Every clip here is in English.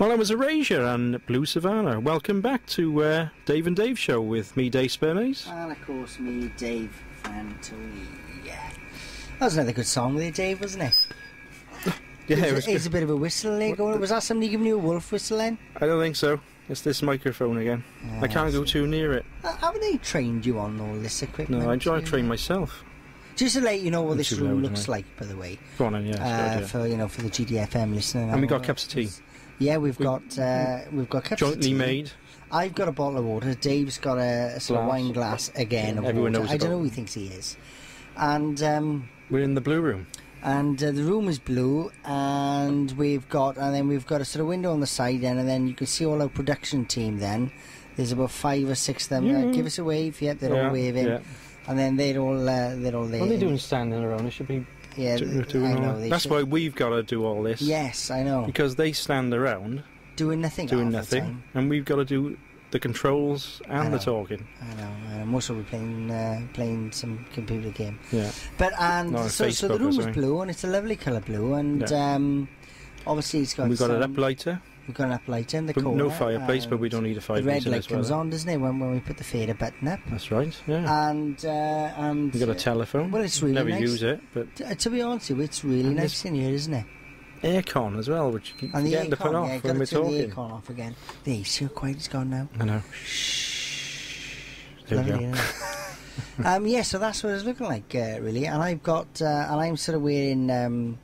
Well, that was Erasure and Blue Savannah. Welcome back to Dave and Dave Show with me, Dave Spernays. And of course me, Dave Fantoni. Yeah. That was another good song with you, Dave, wasn't it? Yeah, it was it's a bit of a whistle there going. Was that somebody giving you a wolf whistle then? I don't think so. It's this microphone again. I can't go too near it. Haven't they trained you on all this equipment? No, I try to train myself. Just to let you know what this room looks like, by the way. Go on then, yeah. For for the GDFM listener. And we got cups of tea. Yeah, we've got cups jointly of tea. Made. I've got a bottle of water. Dave's got a sort of wine glass again. Of Everyone water. knows. I don't know who he thinks he is. And we're in the blue room. And the room is blue, and we've got a sort of window on the side, and then you can see all our production team. Then there's about 5 or 6 of them. Give us a wave. Yep, they're all waving. Yeah. And then they're all there. What are they doing standing around? They should be. Yeah, I know. That's why we've got to do all this. Yes, I know. Because they stand around doing nothing. Doing nothing, and we've got to do the controls and the talking. I know. I'm also playing some computer game. Yeah. But so the room is blue, and it's a lovely colour blue, and obviously it's got. We've got an uplighter. We've got an uplighter in the corner. No fireplace, but we don't need a fireplace. The red light comes on, doesn't it, when we put the fader button up? That's right. Yeah. And we've got a telephone. Well, it's really never nice. use it, but to be honest with you, it's really nice in here, isn't it? Aircon as well, which you can get to put off when we're talking. The aircon off again. There, you see how quiet it's gone now? I know. Shh. Lovely, isn't it? Yeah, so that's what it's looking like, really. And I've got, and I'm sort of wearing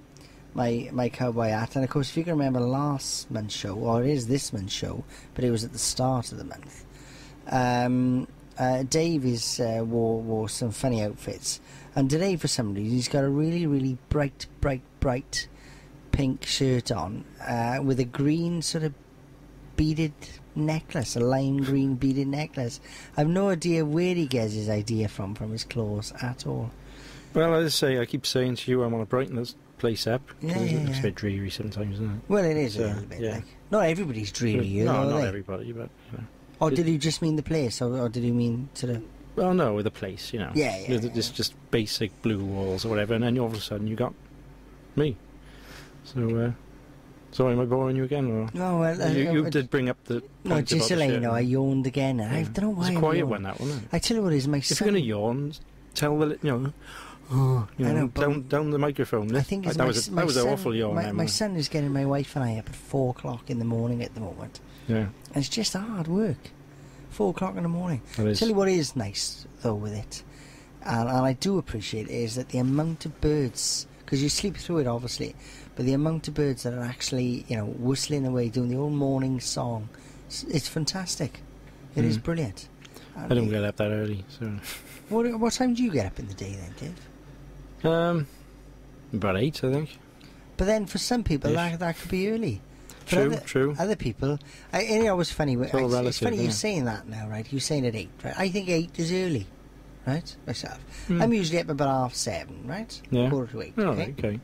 my cowboy hat. And of course, if you can remember last month's show, or it is this month's show, but it was at the start of the month. Dave wore some funny outfits, and today, for some reason, he's got a really, really bright pink shirt on with a green sort of beaded necklace, a lime green beaded necklace. I've no idea where he gets his idea from his clothes at all. Well, as I say, I keep saying to you, I want to brighten this place up, because it's a bit dreary sometimes, isn't it? Well, it is a little bit. Like, not everybody's dreary here, no, not everybody, but Or did he just mean the place, or did he mean sort of? Well, no, the place, There's just basic blue walls or whatever, and then all of a sudden you got me. So, sorry, am I boring you again? Or? No, well, you did bring up the. No, just to let you know, I yawned again. I don't know why. It's a quiet one, that one. Isn't it? I tell you what, is my son. If you're going to yawn, tell the down the microphone. I think that was an awful yawn. My son is getting my wife and I up at 4 o'clock in the morning at the moment. Yeah, and it's just hard work. 4 o'clock in the morning. Tell you what is nice though with it, and I do appreciate it, is that the amount of birds, because you sleep through it obviously, but the amount of birds that are actually whistling away doing the old morning song, it's fantastic. It is brilliant. I don't get up that early. So what time do you get up in the day then, Dave? About 8, I think. But then for some people that could be early. True. Other people, it was funny. It's funny you're saying that now, right? You're saying at 8, right? I think 8 is early, right? Myself, I'm usually up about 7:30, right? Yeah. 7:45. Oh, okay.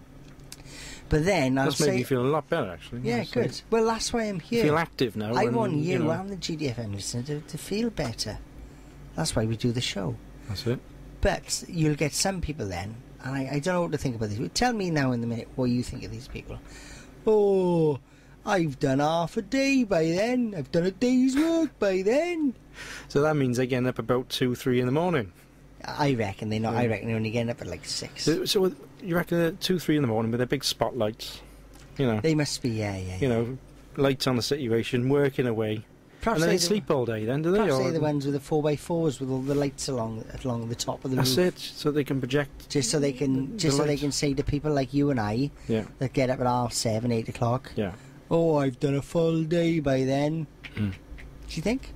But then that's made me feel a lot better, actually. Yeah, good. Well, that's why I'm here. I feel active now. I want you and the GDFM listener to feel better. That's why we do the show. That's it. But you'll get some people then, and I don't know what to think about these. Tell me now in the minute what you think of these people. Oh, I've done half a day by then. I've done a day's work by then. So that means they're getting up about 2, 3 in the morning. I reckon they're not. I reckon they're only getting up at like 6. So you reckon they're 2, 3 in the morning with their big spotlights? They must be. Yeah. Lights on the situation, working away. Perhaps and then they sleep all day. Then do they? Perhaps they're the ones with the 4x4s with all the lights along the top of the roof. That's it. So they can project. Just so they can say to people like you and I that get up at 7:30, 8 o'clock. Yeah. Oh, I've done a full day by then. Do you think?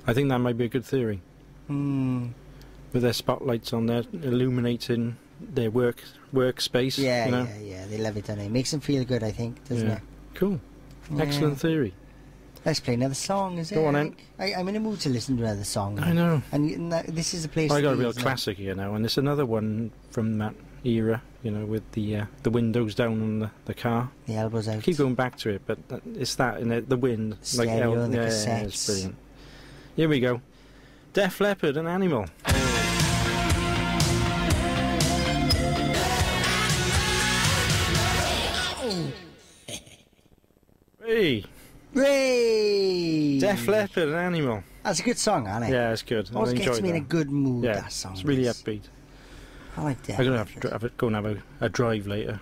I think that might be a good theory. With their spotlights on there, illuminating their workspace. Yeah. They love it, don't they? Makes them feel good, I think, doesn't it? Cool. Yeah. Excellent theory. Let's play another song, is it? Go on, then. I'm in a mood to listen to another song. I know. And this is a place. I got a real classic here now, and there's another one from that era. With the windows down on the car. The elbows out. I keep going back to it, but it's that in the wind. Stereo and the cassettes. It's brilliant. Here we go. Def Leppard and Animal. Hey, Ray! Def Leppard and Animal. That's a good song, isn't it? Yeah, it's good. Always gets me in a good mood, yeah, that song. It's really upbeat. I like Def I'm going Leppard. to have to go and have a drive later.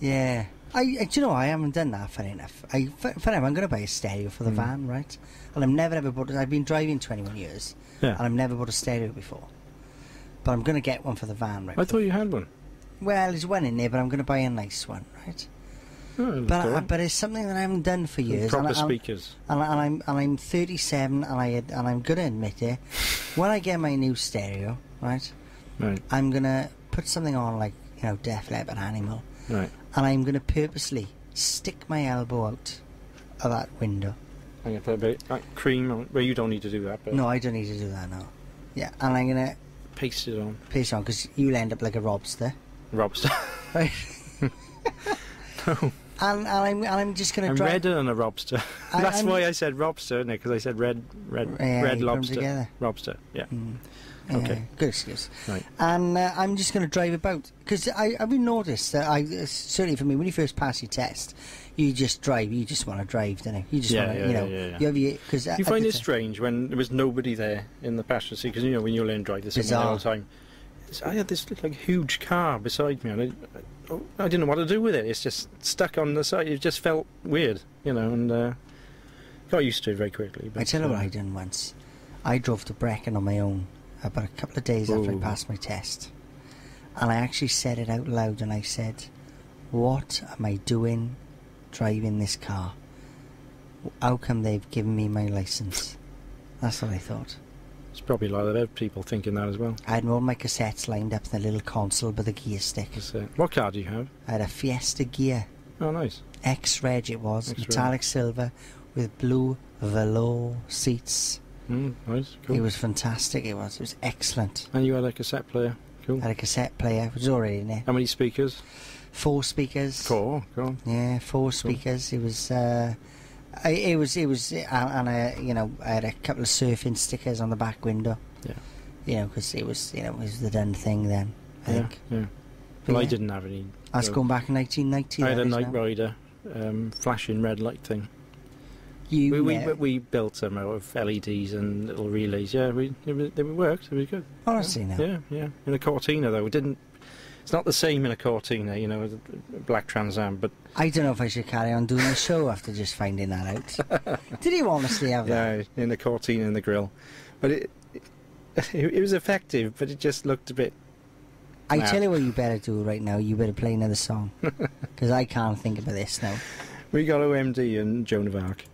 Yeah. Do you know, I haven't done that, funny enough. I'm going to buy a stereo for the van, right? And I've never ever bought it. I've been driving 21 years, and I've never bought a stereo before. But I'm going to get one for the van, right? I thought you had one. Well, there's one in there, but I'm going to buy a nice one, right? Oh, But it's something that I haven't done for years. Proper speakers. And I'm 37, and I'm going to admit it. When I get my new stereo, right? I'm going to put something on like, Def Leppard, Animal. Right. And I'm going to purposely stick my elbow out of that window. I'm going to put a bit of cream on. Well, you don't need to do that. But No, I don't need to do that now. Yeah, and I'm going to paste it on. paste it on, because you'll end up like a Robster. Robster. Right? No. And I'm just going to I'm redder than a Robster. That's I'm- why I said Robster, isn't it? Because I said red you put 'em lobster. together. Robster, yeah. Yeah, Okay. good excuse. Right. And I'm just going to drive about, because I've been noticed that certainly for me, when you first pass your test, you just drive. You just want to drive, don't you? You just want to, yeah. You have your, cause You find it strange when there was nobody there in the passenger seat, because when you learn to drive, there's someone there all the time. I had this huge car beside me, and I didn't know what to do with it. It's just stuck on the side. It just felt weird, and got used to it very quickly. But, I tell you what I done once. I drove to Brecon on my own about a couple of days after I passed my test, and I actually said it out loud, and I said, "What am I doing driving this car? How come they've given me my licence?" That's what I thought. It's probably a lot of people thinking that as well. I had all my cassettes lined up in the little console with a gear stick. What car do you have? I had a Fiesta Gear. Oh, nice. X-Reg it was, X-Reg. metallic silver with blue velour seats. Nice, cool. It was fantastic, it was excellent. And you had a cassette player? Cool. I had a cassette player, which was already in there. How many speakers? 4 speakers. 4, go on. Yeah, 4 speakers. It was, and I had a couple of surfing stickers on the back window. Yeah. Because it was the done thing then, I think. Yeah. But Well, I yeah. didn't have any. That's going back in 1990. I had a that is Knight now. Rider flashing red light thing. You, We built them out of LEDs and little relays. Yeah, they worked. It was good. honestly now. Yeah. In a Cortina though, it's not the same in a Cortina, as a black Trans Am, but I don't know if I should carry on doing the show after just finding that out. Did you honestly have that? yeah, in the Cortina in the grill. But it was effective, but it just looked a bit. I tell you what you better do right now. You better play another song, because I can't think about this now. We got OMD and Joan of Arc.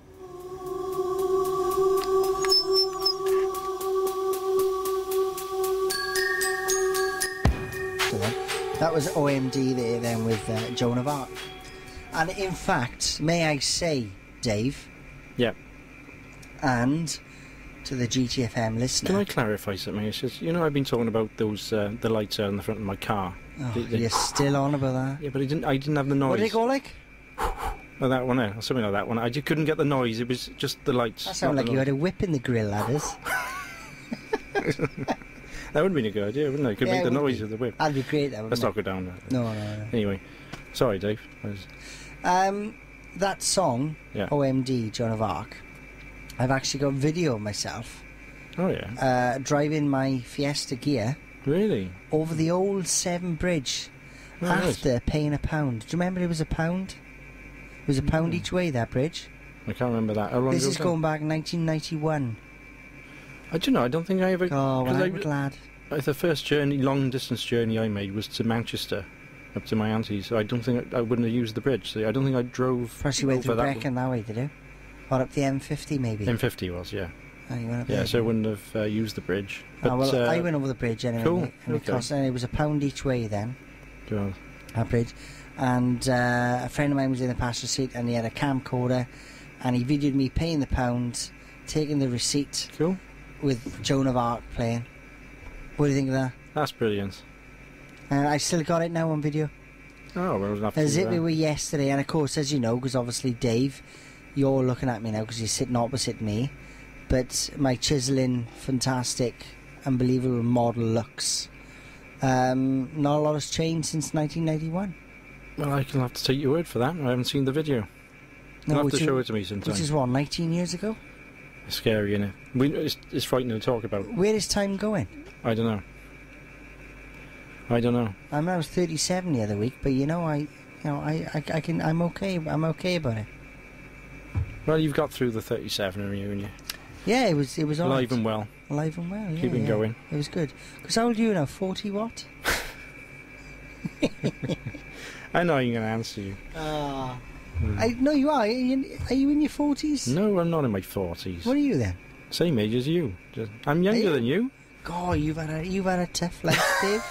That was OMD there then with Joan of Arc. And in fact, may I say, Dave, Yeah. and to the GTFM listener... Can I clarify something? It's just, I've been talking about those the lights out on the front of my car. Oh, you're still on about that? Yeah, but I didn't have the noise. What did it go like? Oh, that one, or something like that one. I just couldn't get the noise. It was just the lights. That sounded like you had a whip in the grill, ladders. That would have been a good idea, wouldn't it? Could make the noise of the whip. That'd be great, that, wouldn't Let's it? not go down that. No. Anyway, sorry, Dave. That song, Yeah. OMD, Joan of Arc, I've actually got video of myself Oh, yeah. driving my Fiesta Gear Really? over the old Severn Bridge Oh, nice. after paying £1. Do you remember it was £1? It was £1 each way, that bridge. I can't remember that. How long This ago is was that? going back 1991. I don't know. I don't think I ever. Oh, well, 'cause I'm glad. the first long distance journey I made was to Manchester, up to my auntie's. So I don't think I wouldn't have used the bridge. So I don't think I drove. First you went over through that Brecon that way, did you? Or up the M50 maybe? M50 was, yeah. Oh, you went up Yeah, there. so I wouldn't have used the bridge. But, well, I went over the bridge anyway. cool, And okay. and it was £1 each way then, God. that bridge. And a friend of mine was in the passenger seat, and he had a camcorder, and he videoed me paying the £1, taking the receipt Cool. with Joan of Arc playing. What do you think of that? That's brilliant. I still got it now on video. Oh, well, I was have to As do if it that. were yesterday, and of course, as you know, because obviously Dave, you're looking at me now because you're sitting opposite me, but my chiselling, fantastic, unbelievable model looks. Not a lot has changed since 1991. Well, I can have to take your word for that. I haven't seen the video. You'll have to show it to me sometime. Which is what, 19 years ago? It's scary, isn't it? It's frightening to talk about. Where is time going? I don't know. I was 37 the other week, but I'm okay. I'm okay about it. Well, you've got through the 37, haven't you? Yeah, it was all alive right. and well. Alive and well, yeah. Keeping going. It was good. Because how old are you now? 40 what? I know you're going to answer you. No, you are. Are you in your 40s? No, I'm not in my 40s. What are you then? Same age as you. I'm younger than you. God, you've had a tough life, Dave.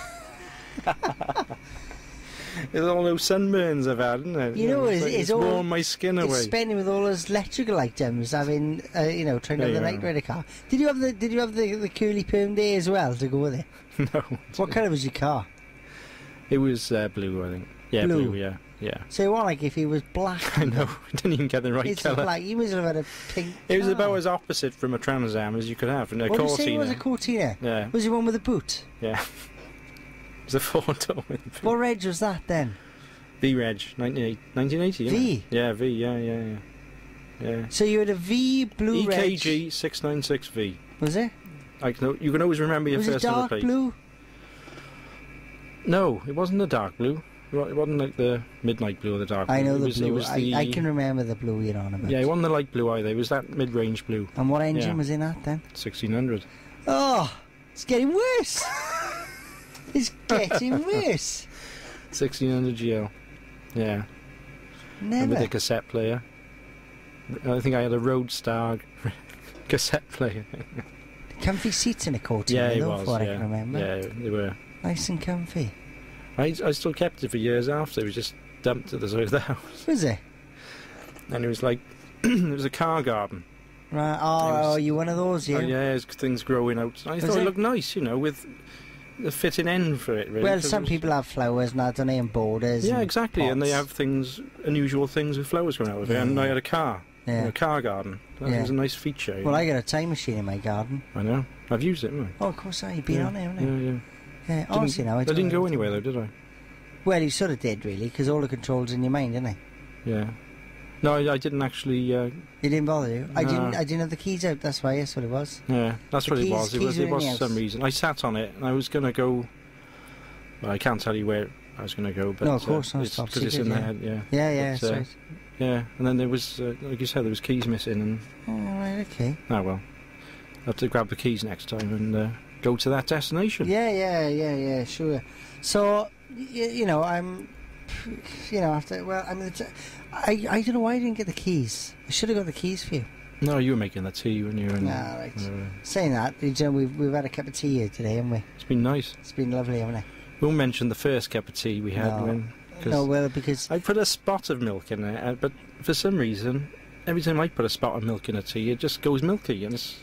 It's all those sunburns I've had, isn't it? You know, it's all, worn my skin away. It's spending with all those electrical items, having trying to have the night ride a car. Did you have the curly perm day as well to go with it? No. What colour was your car? It was blue, I think. Yeah, blue. Yeah. So what, like if he was black? I know. I didn't even get the right colour. Black. You must have had a pink. It was about as opposite from a Trans Am as you could have. And a what Cortina. Did you say it was a Cortina? Yeah. Was it one with a boot? Yeah. It was a 4-door. What reg was that then? V reg, 1980. V? Yeah, V, yeah. So you had a V blue reg. EKG 696V. Was it? You can always remember your first number plate. Was it dark blue? No, it wasn't the dark blue. It wasn't like the midnight blue or the dark blue. I know the blue. It was I can remember the blue you're on about. Yeah, it wasn't the light blue either. It was that mid-range blue. And what engine was in that then? 1600. Oh, it's getting worse. It's getting worse. 1600 GL. Yeah. Never. And with a cassette player. I think I had a Roadstar cassette player. Comfy seats in a Cortina, yeah, it though, was. I can remember. Yeah, they were. Nice and comfy. I still kept it for years after. It was just dumped at the side of the house. Was it? And it was like, it was a car garden. Right. Oh, you one of those, yeah? Oh, yeah, things growing out. I thought it looked nice, with the fitting end for it, really. Well, some people have flowers and and borders. Yeah, and exactly, pots. and they have unusual things with flowers growing out of it. And I had a car, a car garden. That was a nice feature. Well, I got a time machine in my garden. I know. I've used it, haven't I? Oh, of course, you've been on it, haven't you? Yeah. Yeah, honestly, I didn't go anywhere, though, did I? Well, you sort of did, really, because all the controls in your mind, didn't they? Yeah. No, I didn't actually... It didn't bother you? No. I didn't have the keys out, that's why, that's what it was. Yeah, that's what it was. It was some reason. I sat on it, and I was going to go... Well, I can't tell you where I was going to go, but... No, of course not. Because it's in the head, yeah. Yeah, that's right. Yeah, and then there was, like you said, there was keys missing, and... Oh, right, okay. Oh, well. I'll have to grab the keys next time and go to that destination. Yeah, sure. So, I'm... after... Well, I mean, I don't know why I didn't get the keys. I should have got the keys for you. No, you were making the tea when you were in... Ah, right. Saying that, we've had a cup of tea here today, haven't we? It's been nice. It's been lovely, haven't it? We'll mention the first cup of tea we had. Because... I put a spot of milk in it, but for some reason, every time I put a spot of milk in a tea, it just goes milky, and it's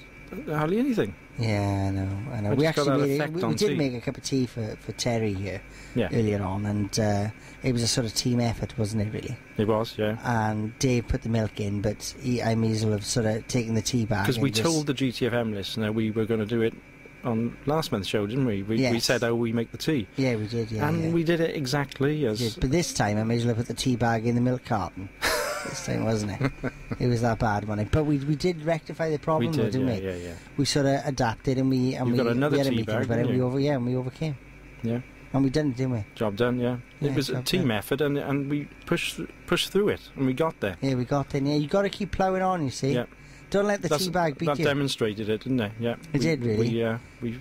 hardly anything. Yeah, I know. We actually we did make a cup of tea for Terry here earlier on, and it was a sort of team effort, wasn't it, really? It was, yeah. And Dave put the milk in, but I may as well have sort of taken the tea bag. Because we told the GTFM listener we were going to do it on last month's show, didn't we? We said how we make the tea. Yeah, we did, And we did it exactly as... But this time I may as well put the tea bag in the milk carton. This time, wasn't it? It was that bad, wasn't it? But we did rectify the problem, didn't we? Yeah. We sort of adapted, and we got another tea bag, and we overcame. Yeah. And we done it, didn't we? Job done, yeah. It was a team effort, and we pushed through it, and we got there. Yeah, we got there. Yeah, you got to keep ploughing on, you see. Yeah. Don't let the tea bag beat you. That demonstrated it, didn't it? Yeah. It did, really. We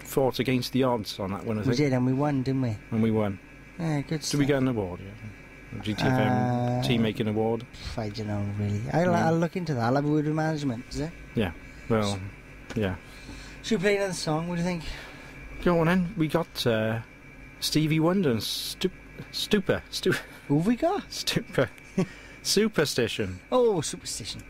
fought against the odds on that one, I think. We did, and we won, didn't we? And we won. Yeah, good stuff. Did we get an award? Yeah. GTFM team making award. I don't know, really. I'll look into that. I'll have a word with management, is it? Yeah. Well, yeah. Should we play another song? What do you think? Go on then. We got Stevie Wonder and Stupor. Who have we got? Stupor. Superstition. Oh, Superstition.